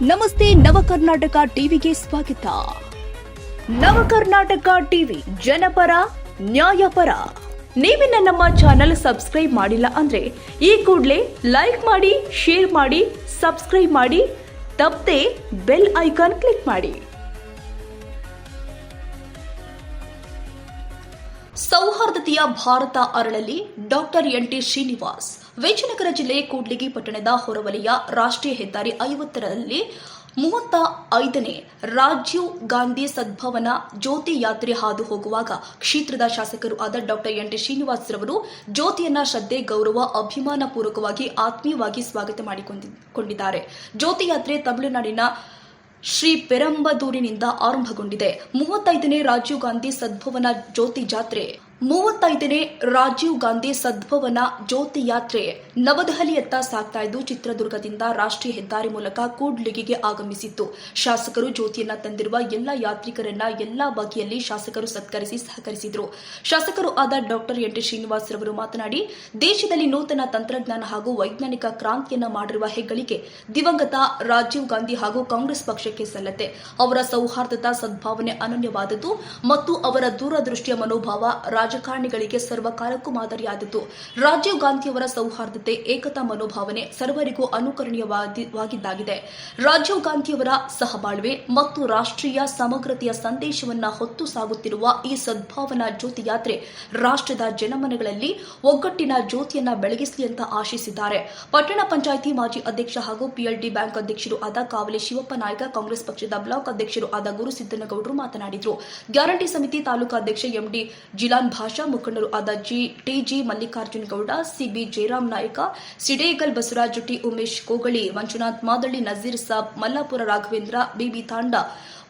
ನಮಸ್ತೆ ನವಕರ್ನಾಟಕ ಟಿವಿಗೆ ಸ್ವಾಗತ. ನವಕರ್ನಾಟಕ ಟಿವಿ ಜನಪರ ನ್ಯಾಯಪರ. ನೀವಿನ್ನ ನಮ್ಮ ಚಾನೆಲ್ ಸಬ್ಸ್ಕ್ರೈಬ್ ಮಾಡಿಲ್ಲ ಅಂದ್ರೆ ಈ ಕೂಡಲೇ ಲೈಕ್ ಮಾಡಿ, ಶೇರ್ ಮಾಡಿ, ಸಬ್ಸ್ಕ್ರೈಬ್ ಮಾಡಿ, ತಪ್ಪದೆ ಬೆಲ್ ಐಕಾನ್ ಕ್ಲಿಕ್ ಮಾಡಿ. ಸೌಹಾರ್ದತೆಯ ಭಾರತ ಅರಳಲಿ ಡಾಕ್ಟರ್ ಎನ್.ಟಿ. ಶ್ರೀನಿವಾಸ್. ವಿಜಯನಗರ ಜಿಲ್ಲೆ ಕೂಡ್ಲಿಗಿ ಪಟ್ಟಣದ ಹೊರವಲಯ ರಾಷ್ಟ್ರೀಯ ಹೆದ್ದಾರಿ 50ರಲ್ಲಿ 35ನೇ ರಾಜೀವ್ ಗಾಂಧಿ ಸದ್ಭವನ ಜ್ಯೋತಿ ಯಾತ್ರೆ ಹಾದು ಹೋಗುವಾಗ ಕ್ಷೇತ್ರದ ಶಾಸಕರು ಆದ ಡಾಕ್ಟರ್ ಎನ್.ಟಿ. ಶ್ರೀನಿವಾಸ್ ರವರು ಜ್ಯೋತಿಯನ್ನ ಶ್ರದ್ಧೆ, ಗೌರವ, ಅಭಿಮಾನ ಪೂರ್ವಕವಾಗಿ ಆತ್ಮೀಯವಾಗಿ ಸ್ವಾಗತ ಮಾಡಿಕೊಂಡಿದ್ದಾರೆ. ಜ್ಯೋತಿ ಯಾತ್ರೆ ತಮಿಳುನಾಡಿನ ಶ್ರೀ ಪೆರಂಬದೂರಿನಿಂದ ಆರಂಭಗೊಂಡಿದೆ. 35ನೇ ರಾಜೀವ್ ಗಾಂಧಿ ಸದ್ಭವನ ಜ್ಯೋತಿ ಜಾತ್ರೆ 35ನೇ ರಾಜೀವ್ ಗಾಂಧಿ ಸದ್ಭವನ ಜ್ಯೋತಿ ಯಾತ್ರೆ ನವದೆಹಲಿಯತ್ತ ಸಾಗ್ತಾ ಇದ್ದು ಚಿತ್ರದುರ್ಗದಿಂದ ರಾಷ್ಟ್ರೀಯ ಹೆದ್ದಾರಿ ಮೂಲಕ ಕೂಡ್ಲಿಗಿಗೆ ಆಗಮಿಸಿತ್ತು. ಶಾಸಕರು ಜ್ಯೋತಿಯನ್ನ ತಂದಿರುವ ಎಲ್ಲ ಯಾತ್ರಿಕರನ್ನ ಎಲ್ಲಾ ಬಗೆಯಲ್ಲಿ ಶಾಸಕರು ಸತ್ಕರಿಸಿ ಸಹಕರಿಸಿದರು. ಶಾಸಕರು ಆದ ಡಾಕ್ಟರ್ ಎನ್.ಟಿ. ಶ್ರೀನಿವಾಸ್ ರವರು ಮಾತನಾಡಿ, ದೇಶದಲ್ಲಿ ನೂತನ ತಂತ್ರಜ್ಞಾನ ಹಾಗೂ ವೈಜ್ಞಾನಿಕ ಕ್ರಾಂತಿಯನ್ನ ಮಾಡಿರುವ ಹೆಗ್ಗಳಿಕೆ ದಿವಂಗತ ರಾಜೀವ್ ಗಾಂಧಿ ಹಾಗೂ ಕಾಂಗ್ರೆಸ್ ಪಕ್ಷಕ್ಕೆ ಸಲ್ಲತ್ತೆ. ಅವರ ಸೌಹಾರ್ದತಾ ಸದ್ಭಾವನೆ ಅನನ್ಯವಾದದ್ದು ಮತ್ತು ಅವರ ದೂರದೃಷ್ಟಿಯ ಮನೋಭಾವ ರಾಜಕಾರಣಿಗಳಿಗೆ ಸರ್ವಕಾಲಕ್ಕೂ ಮಾದರಿಯಾದದ್ದು. ರಾಜೀವ್ ಗಾಂಧಿಯವರ ಸೌಹಾರ್ದತೆ, ಏಕತಾ ಮನೋಭಾವನೆ ಸರ್ವರಿಗೂ ಅನುಕರಣೀಯವಾಗಿದ್ದಾಗಿದೆ. ರಾಜೀವ್ ಗಾಂಧಿಯವರ ಸಹಬಾಳ್ವೆ ಮತ್ತು ರಾಷ್ಟ್ರೀಯ ಸಮಗ್ರತೆಯ ಸಂದೇಶವನ್ನ ಹೊತ್ತು ಸಾಗುತ್ತಿರುವ ಈ ಸದ್ಭಾವನಾ ಜ್ಯೋತಿ ಯಾತ್ರೆ ರಾಷ್ಟ್ರದ ಜನಮನಗಳಲ್ಲಿ ಒಗ್ಗಟ್ಟಿನ ಜ್ಯೋತಿಯನ್ನ ಬೆಳಗಿಸಲಿ ಅಂತ ಆಶಿಸಿದ್ದಾರೆ. ಪಟ್ಟಣ ಪಂಚಾಯಿತಿ ಮಾಜಿ ಅಧ್ಯಕ್ಷ ಹಾಗೂ ಪಿಎಲ್ಡಿ ಬ್ಯಾಂಕ್ ಅಧ್ಯಕ್ಷರು ಆದ ಕಾವಲೆ ಶಿವಪ್ಪ ನಾಯ್ಕ, ಕಾಂಗ್ರೆಸ್ ಪಕ್ಷದ ಬ್ಲಾಕ್ ಅಧ್ಯಕ್ಷರು ಆದ ಗುರುಸಿದ್ದನಗೌಡರು ಮಾತನಾಡಿದರು. ಗ್ಯಾರಂಟಿ ಸಮಿತಿ ತಾಲೂಕು ಅಧ್ಯಕ್ಷ ಎಂಡಿ ಜಿಲಾನ್ ಭಾಷಾ, ಮುಖಂಡರು ಆದ ಟಿಜಿ ಮಲ್ಲಿಕಾರ್ಜುನ ಗೌಡ, ಸಿಬಿ ಜಯರಾಮ್ ನಾಯಕ, ಸಿಡೇಗಲ್ ಬಸವರಾಜ್, ಟಿ ಉಮೇಶ್ ಕೋಗಳಿ, ಮಂಜುನಾಥ್ ಮಾದಳ್ಳಿ, ನಜೀರ್ ಸಾಬ್, ಮಲ್ಲಾಪುರ ರಾಘವೇಂದ್ರ, ಬಿಬಿ ತಾಂಡ,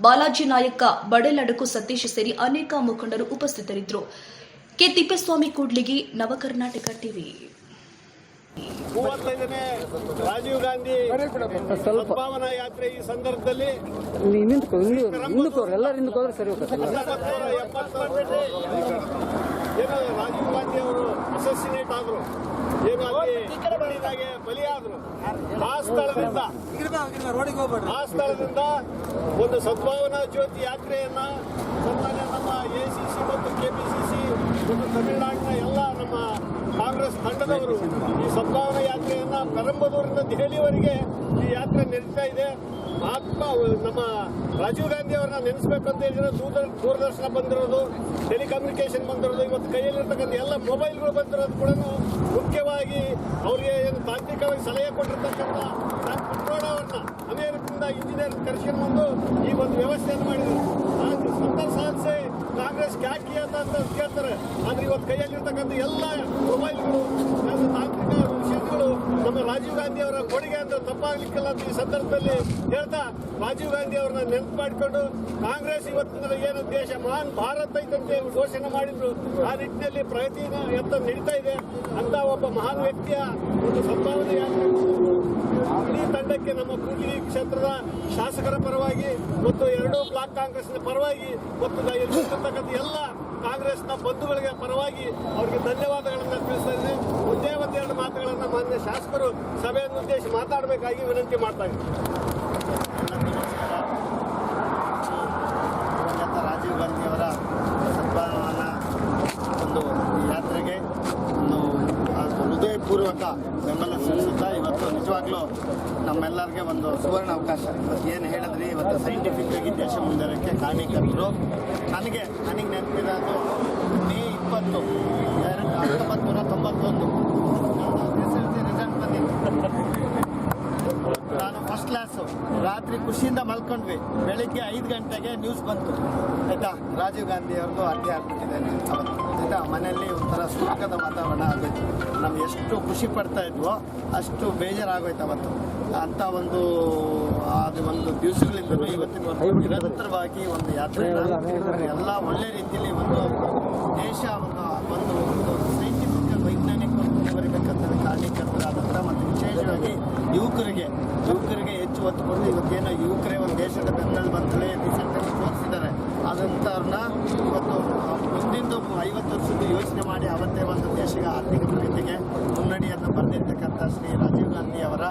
ಬಾಲಾಜಿ ನಾಯಕ, ಬಡೆಲಡಕು ಸತೀಶ್ ಸೇರಿ ಅನೇಕ ಮುಖಂಡರು ಉಪಸ್ಥಿತರಿದ್ದರು. ಕೆ. ತಿಪ್ಪೇಸ್ವಾಮಿ, ಕೂಡ್ಲಿಗಿ, ನವಕರ್ನಾಟಕ ಟಿವಿ. 35ನೇ ರಾಜೀವ್ ಗಾಂಧಿ ಸದ್ಭಾವನಾ ಯಾತ್ರೆ ಈ ಸಂದರ್ಭದಲ್ಲಿ ರಾಜೀವ್ ಗಾಂಧಿ ಅವರು ಅಸೋಸಿನೇಟ್ ಆದ್ರು, ಏನು ಅಲ್ಲಿ ಬಲಿಯಾದ್ರು. ಆ ಸ್ಥಳದಿಂದ ಒಂದು ಸದ್ಭಾವನಾ ಜ್ಯೋತಿ ಯಾತ್ರೆಯನ್ನ ಸನ್ಮಾನ್ಯ ನಮ್ಮ ಎಸಿಸಿ ಮತ್ತು ಕೆಪಿಸಿಸಿ ಮತ್ತು ತಮಿಳುನಾಡಿನ ಎಲ್ಲ ನಮ್ಮ ಕಾಂಗ್ರೆಸ್ ತಂಡದವರು ಈ ಸದ್ಭಾವನಾ ಯಾತ್ರೆಯನ್ನ ಪೆರಂಬದೂರಿನಿಂದ ದೆಹಲಿವರೆಗೆ ಈ ಯಾತ್ರೆ ನಡೀತಾ ಇದೆ. ನಮ್ಮ ರಾಜೀವ್ ಗಾಂಧಿ ಅವರನ್ನ ನೆನೆಸ್ಬೇಕಂತ ಹೇಳಿದ್ರೆ ದೂರದರ್ಶನ ಬಂದಿರೋದು, ಟೆಲಿಕಮ್ಯುನಿಕೇಶನ್ ಬಂದಿರೋದು, ಇವತ್ತು ಕೈಯಲ್ಲಿರ್ತಕ್ಕಂಥ ಎಲ್ಲ ಮೊಬೈಲ್ಗಳು ಬಂದಿರೋದು ಕೂಡ ಮುಖ್ಯವಾಗಿ ಅವರಿಗೆ ಏನು ತಾಂತ್ರಿಕವಾಗಿ ಸಲಹೆ ಕೊಟ್ಟಿರ್ತಕ್ಕಂಥ ಪುಟ್ರೋಡ ಅವ್ರನ್ನ ಅಮೆರಿಕದಿಂದ ಇಂಜಿನಿಯರ್ ಕರೆಸ್ಕೊಂಡು ಬಂದು ಈ ಒಂದು ವ್ಯವಸ್ಥೆಯನ್ನು ಮಾಡಿದ್ರು. ಸತ್ತರ್ ಸಾಧಿಸಿ ಕಾಂಗ್ರೆಸ್ ಕ್ಯಾಕಿ ಅಂತ ಕೇಳ್ತಾರೆ, ಆದ್ರೆ ಇವತ್ತು ಕೈಯಲ್ಲಿರ್ತಕ್ಕಂಥ ಎಲ್ಲ ಮೊಬೈಲ್ಗಳು, ತಾಂತ್ರಿಕ ವಿಷಯಗಳು ನಮ್ಮ ರಾಜೀವ್ ಗಾಂಧಿ ಅವರ ಕೊಡುಗೆ ಅಂತ ತಪ್ಪಾಗ್ಲಿಕ್ಕಿಲ್ಲ ಅಂತ ಈ ಸಂದರ್ಭದಲ್ಲಿ ಹೇಳ್ತಾ, ರಾಜೀವ್ ಗಾಂಧಿ ಅವರನ್ನ ನೆನಪು ಮಾಡಿಕೊಂಡು ಕಾಂಗ್ರೆಸ್ ಇವತ್ತಿನ ಏನು ದೇಶ ಮಹಾನ್ ಭಾರತ ಐತಂತೆ ಘೋಷಣೆ ಮಾಡಿದ್ರು, ಆ ನಿಟ್ಟಿನಲ್ಲಿ ಪ್ರಗತಿನ ಎತ್ತ ನಡೀತಾ ಇದೆ ಅಂತ ಒಬ್ಬ ಮಹಾನ್ ವ್ಯಕ್ತಿಯ ಒಂದು ಸದ್ಭಾವನೆ ಈ ತಂಡಕ್ಕೆ ನಮ್ಮ ಕೂಡ್ಲಿಗಿ ಕ್ಷೇತ್ರದ ಶಾಸಕರ ಪರವಾಗಿ ಮತ್ತು 2 ಬ್ಲಾಕ್ ಕಾಂಗ್ರೆಸ್ನ ಪರವಾಗಿ ಮತ್ತು ಇಲ್ಲಿರ್ತಕ್ಕಂಥ ಎಲ್ಲ ಕಾಂಗ್ರೆಸ್ನ ಬಂಧುಗಳಿಗೆ ಪರವಾಗಿ ಅವರಿಗೆ ಧನ್ಯವಾದಗಳನ್ನು ತಿಳಿಸ್ತಾ ಇದ್ದೇನೆ. ಒಂದೆರಡು ಮಾತುಗಳನ್ನು ಮಾನ್ಯ ಶಾಸಕರು ಸಭೆಯನ್ನು ಉದ್ದೇಶಿಸಿ ಮಾತಾಡಬೇಕಾಗಿ ವಿನಂತಿ ಮಾಡ್ತಾ ಇದ್ದೀನಿ. ರಾಜೀವ್ ಗಾಂಧಿ ಅವರ ಸದ್ಭಾವನಾ ಒಂದು ಯಾತ್ರೆಗೆ ಹೃದಯಪೂರ್ವಕ ಬೆಂಬಲ ಸಲ್ಲಿಸುತ್ತಾ ಇವತ್ತು ನಿಜವಾಗ್ಲೂ ನಮ್ಮೆಲ್ಲರಿಗೆ ಒಂದು ಸುವರ್ಣ ಅವಕಾಶ. ಏನು ಹೇಳಿದ್ರಿ, ಇವತ್ತು ಸೈಂಟಿಫಿಕ್ ಆಗಿ ದೇಶ ಮುಂದಕ್ಕೆ ಕಾರಣೀಕರ್ತರು. ನನಗೆ ನೆನಪಿರೋದು ಮೇ 20, 1991 SLC ರಿಸಲ್ಟ್ ಬಂದಿತ್ತು. ನಾನು ಫಸ್ಟ್ ಕ್ಲಾಸು, ರಾತ್ರಿ ಖುಷಿಯಿಂದ ಮಲ್ಕೊಂಡ್ವಿ. ಬೆಳಿಗ್ಗೆ 5 ಗಂಟೆಗೆ ನ್ಯೂಸ್ ಬಂತು, ಆಯ್ತಾ, ರಾಜೀವ್ ಗಾಂಧಿ ಅವ್ರದ್ದು ಹತ್ಯೆ ಆಗ್ಬಿಟ್ಟಿದೆ ಆಯ್ತಾ. ಮನೆಯಲ್ಲಿ ಒಂಥರ ಸುಖದ ವಾತಾವರಣ ಆಗೋಯ್ತು. ನಮ್ಗೆ ಎಷ್ಟು ಖುಷಿ ಪಡ್ತಾ ಇದ್ವೋ ಅಷ್ಟು ಬೇಜಾರಾಗೋಯ್ತು ಅವತ್ತು. ಅಂತ ಒಂದು ದಿವಸಗಳಿಂದಲೂ ಇವತ್ತಿನ ನಿರಂತರವಾಗಿ ಒಂದು ಯಾತ್ರೆ ಎಲ್ಲ ಒಳ್ಳೆ ರೀತಿಯಲ್ಲಿ ಒಂದು ದೇಶ ಒಂದು ಸೈಂಟಿಫಿಕ್ ವೈಜ್ಞಾನಿಕ ಬರೀಬೇಕಂತ ಕಾರಣೀಕರ್ತರಾದಂಥ ಮತ್ತು ವಿಶೇಷವಾಗಿ ಯುವಕರಿಗೆ ಹೆಚ್ಚು ಒತ್ತು ಕೊಟ್ಟು ಇವತ್ತೇನೋ ಯುವಕರೇ ಒಂದು ದೇಶದ ಬೆನ್ನಲ್ಲಿ ಬಂತಲೇ ರೀಸೆಂಟಾಗಿ ತೋರಿಸಿದ್ದಾರೆ. ಅದಂಥವ್ರನ್ನ ಇವತ್ತು ಮುಂದಿಂದು 50 ವರ್ಷದ ಯೋಚನೆ ಮಾಡಿ ಅವತ್ತೇ ಒಂದು ದೇಶದ ಆರ್ಥಿಕ ಪ್ರಗತಿಗೆ ಮುನ್ನಡಿಯನ್ನು ಬರೆದಿರ್ತಕ್ಕಂಥ ಶ್ರೀ ರಾಜೀವ್ ಗಾಂಧಿ ಅವರ